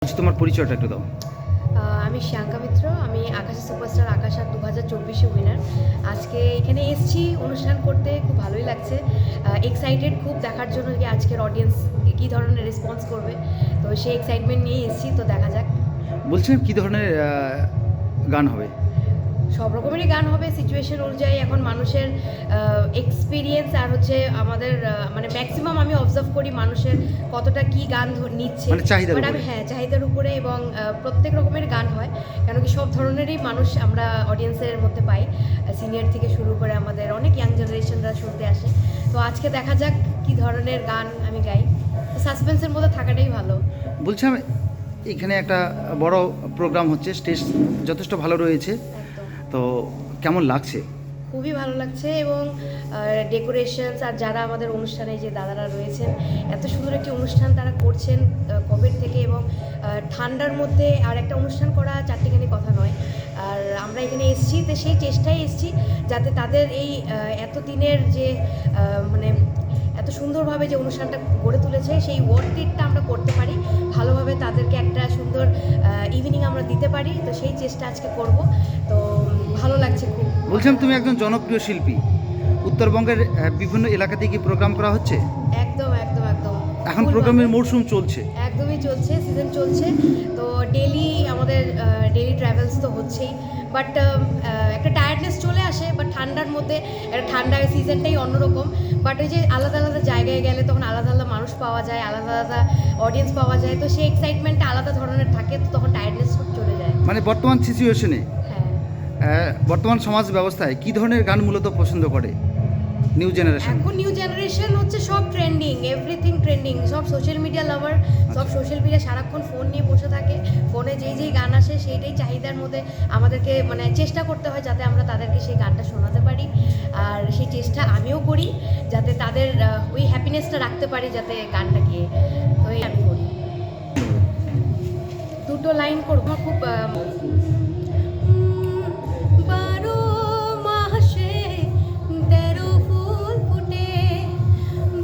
তোমার পরিচয়টা একটু দাও। আমি শ্রিয়াঙ্কা মিত্র। আমি আকাশে সুপারস্টার আকাশ আর 2024-এ উইনার। আজকে এখানে এসেছি অনুষ্ঠান করতে, খুব ভালোই লাগছে। এক্সাইটেড খুব দেখার জন্য যে আজকের অডিয়েন্স কী ধরনের রেসপন্স করবে, তো সেই এক্সাইটমেন্ট নিয়েই এসেছি, তো দেখা যাক। বলছিলাম কী ধরনের গান হবে? সব রকমেরই গান হবে সিচুয়েশন অনুযায়ী। এখন মানুষের এক্সপিরিয়েন্স আর হচ্ছে আমাদের মানে ম্যাক্সিমাম আমি অবজার্ভ করি মানুষের কতটা কি গান নিচ্ছে, মানে চাহিদার বাট উপরে। আমি চাহিদার উপরে, এবং প্রত্যেক রকমের গান হয়, কেন কি সব ধরনেরই মানুষ আমরা অডিয়েন্সের মধ্যে পাই, সিনিয়র থেকে শুরু করে আমাদের অনেক ইয়াং জেনারেশনরা শুনতে আসে। তো আজকে দেখা যাক কি ধরনের গান আমি গাই, তো সাসপেন্সের মধ্যে থাকাটাই ভালো। বলছিলাম এখানে একটা বড় প্রোগ্রাম হচ্ছে, স্টেজ যথেষ্ট ভালো রয়েছে, একদম তো কেমন লাগছে? খুবই ভালো লাগছে, এবং ডেকোরেশনস আর যারা আমাদের অনুষ্ঠানে যে দাদারা রয়েছেন, এত সুন্দর একটি অনুষ্ঠান তারা করছেন কোভিড থেকে, এবং ঠান্ডার মধ্যে আর একটা অনুষ্ঠান করা চারটিখানি কথা নয়। আর আমরা এখানে এসেছি, তো সেই চেষ্টায় এসেছি যাতে তাদের এই এতদিনের যে মানে এত সুন্দরভাবে যে অনুষ্ঠানটা গড়ে তুলেছে সেই ওয়ার্কটিটা আমরা করতে পারি ভালোভাবে, তাদেরকে একটা সুন্দর ইভিনিং আমরা দিতে পারি, তো সেই চেষ্টা আজকে করব। তো ভালো লাগছে খুব। বলছিলাম তুমি একজন জনপ্রিয় শিল্পী, উত্তরবঙ্গের বিভিন্ন এলাকাতে কি প্রোগ্রাম করা হচ্ছে? একদম একদম একদম এখন ফুল প্রোগ্রামের ভাবে। মরশুম চলছে। একদমই চলছে, সিজন চলছে, তো ডেলি আমাদের ডেলি ট্রাভেলস তো হচ্ছেই, বাট একটা টায়ার্ডনেস চলে আসে, বাট ঠান্ডার মধ্যে একটা ঠান্ডার সিজনটাই অন্যরকম, বাট ওই যে আলাদা আলাদা জায়গায় গেলে তখন আলাদা আলাদা মানুষ পাওয়া যায়, আলাদা আলাদা অডিয়েন্স পাওয়া যায়, তো সেই এক্সাইটমেন্টটা আলাদা ধরনের থাকে, তো তখন টায়ার্ডনেস চলে যায়। মানে বর্তমান সিচুয়েশনে, হ্যাঁ, বর্তমান সমাজ ব্যবস্থায় কী ধরনের গান মূলত পছন্দ করে নিউ জেনারেশন? এখন নিউ জেনারেশন হচ্ছে সব ট্রেন্ডিং, এভরিথিং ট্রেন্ডিং, সব সোশ্যাল মিডিয়া লাভার, সব সোশ্যাল মিডিয়া সারাক্ষণ ফোন নিয়ে বসে থাকে, ফোনে যেই যেই গান আসে সেইটাই চাহিদার মধ্যে আমাদেরকে মানে চেষ্টা করতে হয় যাতে আমরা তাদেরকে সেই গানটা শোনাতে পারি, আর সেই চেষ্টা আমিও করি যাতে তাদের ওই হ্যাপিনেসটা রাখতে পারি যাতে গানটা গিয়ে, তো এই আমি করি। দুটো লাইন করবো আমার খুব বারো মাসে 13 ফুল ফুটে,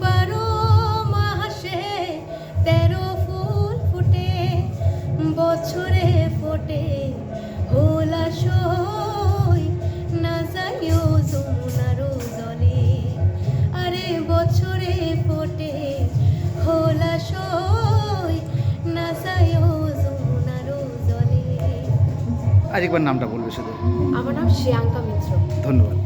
12 মাসে 13 ফুল ফুটে, বছরে ফোটে হোলাশই না যাইও যমুনারও জলে, আরে বছরে ফোটে হোলাশই না যাইও যমুনারও জলে। আরেকবার নামটা বলবে শুধু। আমার নাম শ্রিয়াঙ্কা মিত্র। ধন্যবাদ।